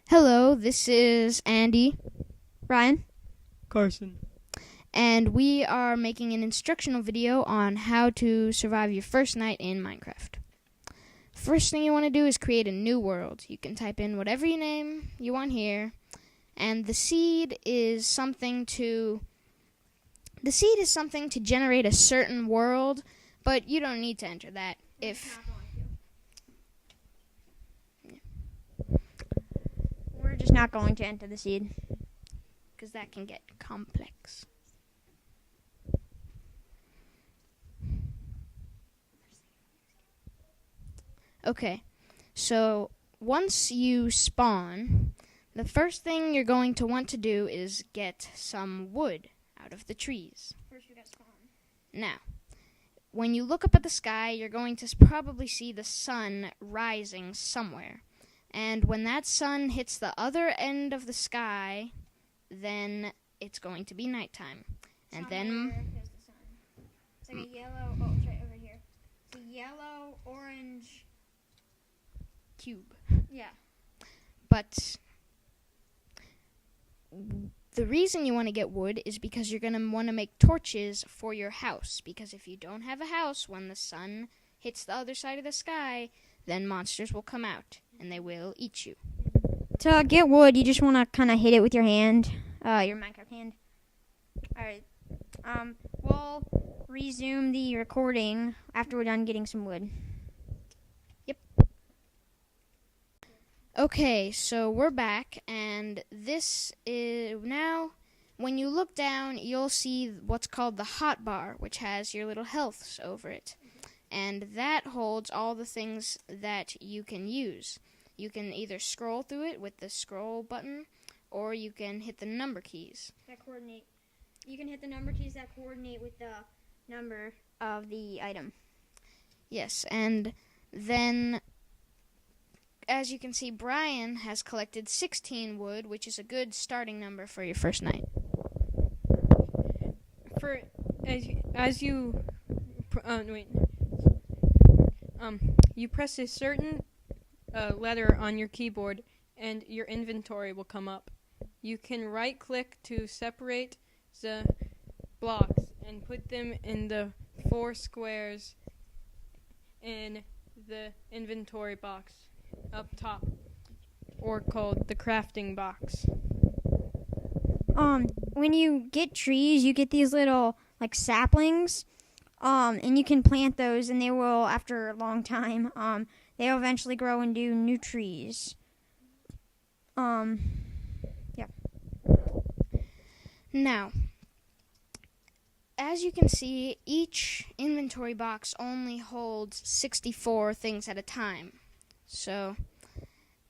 Hello, this is Andy, Ryan? Carson. and we are making an instructional video on how to survive your first night in Minecraft. First thing you want to do is create a new world. You can type in whatever name you want here, and the seed is something to generate a certain world, but you don't need to enter that We're just not going to enter the seed. because that can get complex. Okay, so once you spawn, the first thing you're going to want to do is get some wood out of the trees. First we got spawn. Now, when you look up at the sky, you're going to probably see the sun rising somewhere. And when that sun hits the other end of the sky, then it's going to be nighttime. And then There's the sun. It's like a yellow. Oh, it's right over here. It's a yellow, orange. cube. Yeah. But the reason you want to get wood is because you're going to want to make torches for your house. Because if you don't have a house when the sun hits the other side of the sky, then monsters will come out and they will eat you. To get wood, you just want to kind of hit it with your hand, your Minecraft hand. All right. We'll resume the recording after we're done getting some wood. Okay, so we're back, and this is now, when you look down, you'll see what's called the hotbar, which has your little healths over it. And that holds all the things that you can use. You can either scroll through it with the scroll button, or you can hit the number keys. That coordinate. You can hit the number keys that coordinate with the number of the item. Yes, and then, as you can see, Brian has collected 16 wood, which is a good starting number for your first night. You press a certain letter on your keyboard, and your inventory will come up. You can right-click to separate the blocks and put them in the 4 squares in the inventory box up top, or called the crafting box. When you get trees, you get these little like saplings, and you can plant those, and they will, after a long time, they'll eventually grow into new trees. Yeah. Now, as you can see, each inventory box only holds 64 things at a time. So,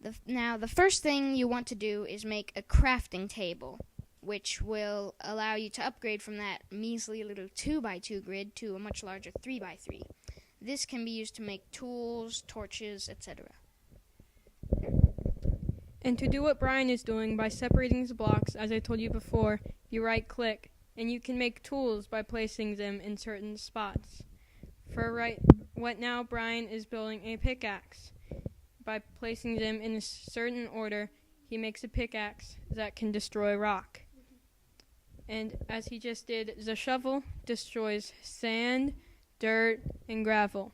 the first thing you want to do is make a crafting table, which will allow you to upgrade from that measly little 2x2 grid to a much larger 3x3. This can be used to make tools, torches, etc. And to do what Brian is doing by separating the blocks, as I told you before, you right-click, and you can make tools by placing them in certain spots. What now, Brian is building a pickaxe. By placing them in a certain order, he makes a pickaxe that can destroy rock. And as he just did, the shovel destroys sand, dirt, and gravel.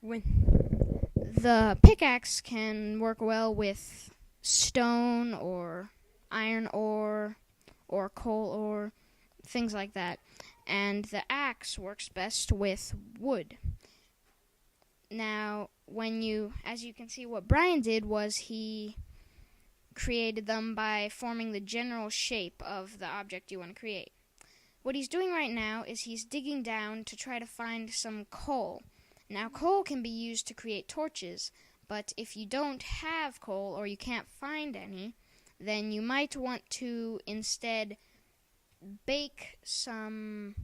The pickaxe can work well with stone or iron ore or coal ore, things like that. And the axe works best with wood. Now, as you can see, what Brian did was he created them by forming the general shape of the object you want to create. What he's doing right now is he's digging down to try to find some coal. Now, coal can be used to create torches, but if you don't have coal or you can't find any, then you might want to instead bake some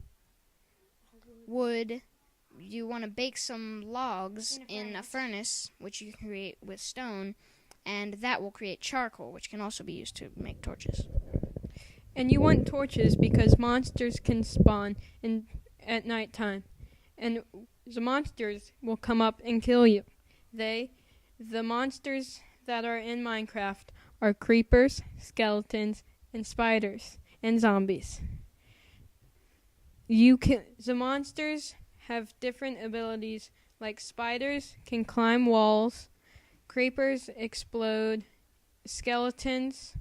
wood. You want to bake some logs in a furnace, which you can create with stone, and that will create charcoal, which can also be used to make torches. And you want torches because monsters can spawn at nighttime, and the monsters will come up and kill you. They The monsters that are in Minecraft are creepers, skeletons, and spiders, and zombies. The monsters have different abilities, like spiders can climb walls, creepers explode, skeletons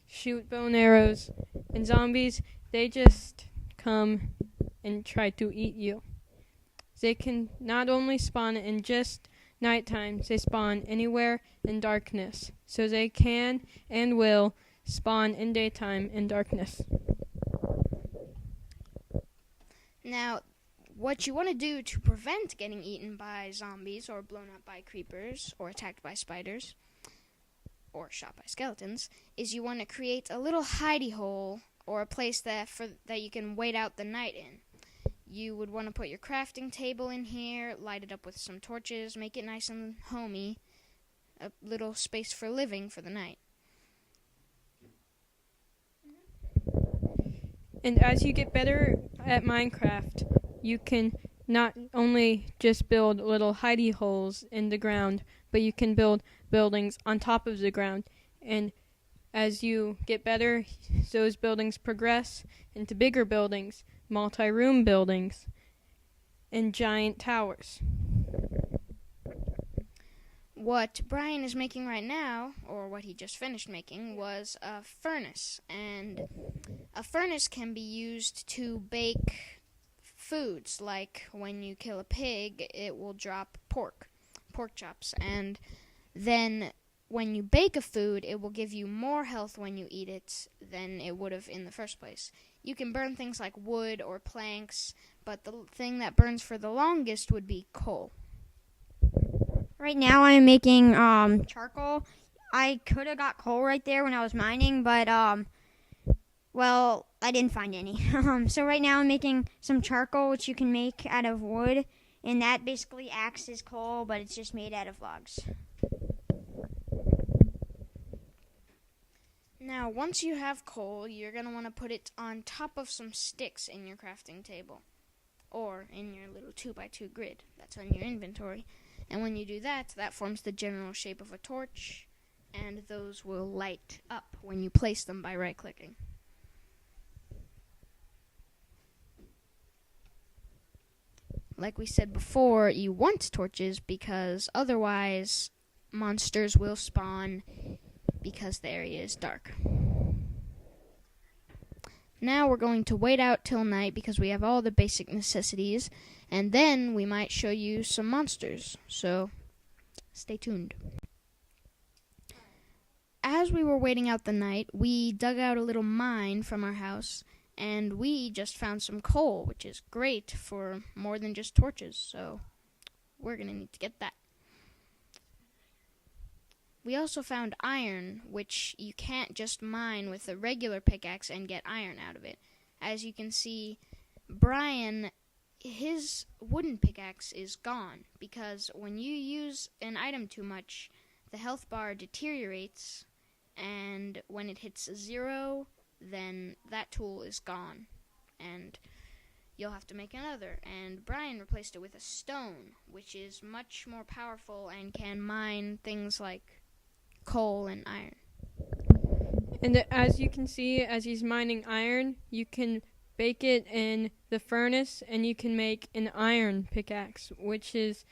shoot bow and arrows, and zombies, they just come and try to eat you. They can not only spawn in just nighttime, they spawn anywhere in darkness, so they can and will spawn in daytime in darkness. Now, what you want to do to prevent getting eaten by zombies or blown up by creepers or attacked by spiders or shot by skeletons is you want to create a little hidey hole or a place that you can wait out the night in. You would want to put your crafting table in here, light it up with some torches, make it nice and homey, a little space for living for the night. And as you get better at Minecraft, you can not only just build little hidey holes in the ground, but you can build buildings on top of the ground. And as you get better, those buildings progress into bigger buildings, multi-room buildings, and giant towers. What Brian is making right now, or what he just finished making, was a furnace. And a furnace can be used to bake foods, like when you kill a pig, it will drop pork chops. And then when you bake a food, it will give you more health when you eat it than it would have in the first place. You can burn things like wood or planks, but the thing that burns for the longest would be coal. Right now I'm making charcoal. I could have got coal right there when I was mining, but well, I didn't find any. So right now I'm making some charcoal, which you can make out of wood, and that basically acts as coal, but it's just made out of logs. Now, once you have coal, you're going to want to put it on top of some sticks in your crafting table, or in your little 2x2 grid that's on your inventory. And when you do that, that forms the general shape of a torch, and those will light up when you place them by right-clicking. Like we said before, you want torches because otherwise monsters will spawn because the area is dark. Now we're going to wait out till night because we have all the basic necessities, and then we might show you some monsters, so stay tuned. As we were waiting out the night, we dug out a little mine from our house, and we just found some coal, which is great for more than just torches, so we're going to need to get that. We also found iron, which you can't just mine with a regular pickaxe and get iron out of it. As you can see, Brian, his wooden pickaxe is gone, because when you use an item too much, the health bar deteriorates, and when it hits 0, then that tool is gone, and you'll have to make another. And Brian replaced it with a stone, which is much more powerful and can mine things like coal and iron. And as you can see, as he's mining iron, you can bake it in the furnace, and you can make an iron pickaxe, which is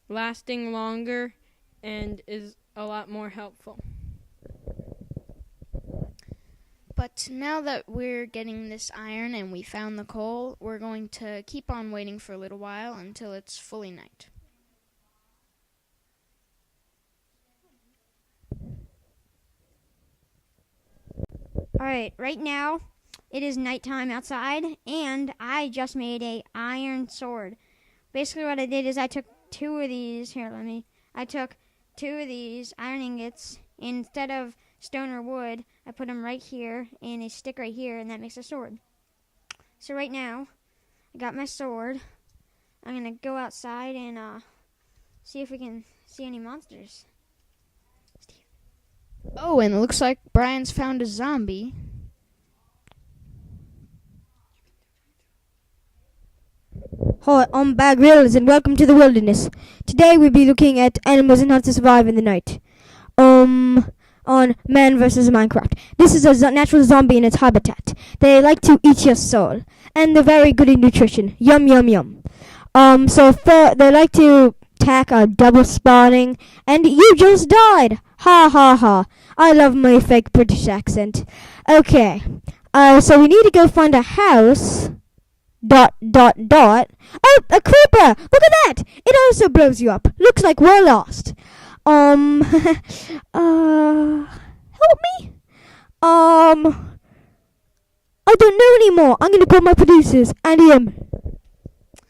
lasting longer and is a lot more helpful. But now that we're getting this iron and we found the coal, we're going to keep on waiting for a little while until it's fully night. Alright, right now it is nighttime outside, and I just made a iron sword. Basically what I did is I took two of these iron ingots, and instead of stone or wood, I put them right here and a stick right here, and that makes a sword. So right now, I got my sword. I'm going to go outside and see if we can see any monsters. Oh, and it looks like Brian's found a zombie. Hi, I'm Bag Reels and welcome to the wilderness. Today we'll be looking at animals and how to survive in the night. On Man vs. Minecraft. This is a natural zombie in its habitat. They like to eat your soul. And they're very good in nutrition. Yum, yum, yum. They like to attack double spawning. And you just died! Ha ha ha. I love my fake British accent. Okay. So we need to go find a house. ... Oh, a creeper! Look at that! It also blows you up. Looks like we're lost. Help me? I don't know anymore. I'm gonna call my producers. Andy M.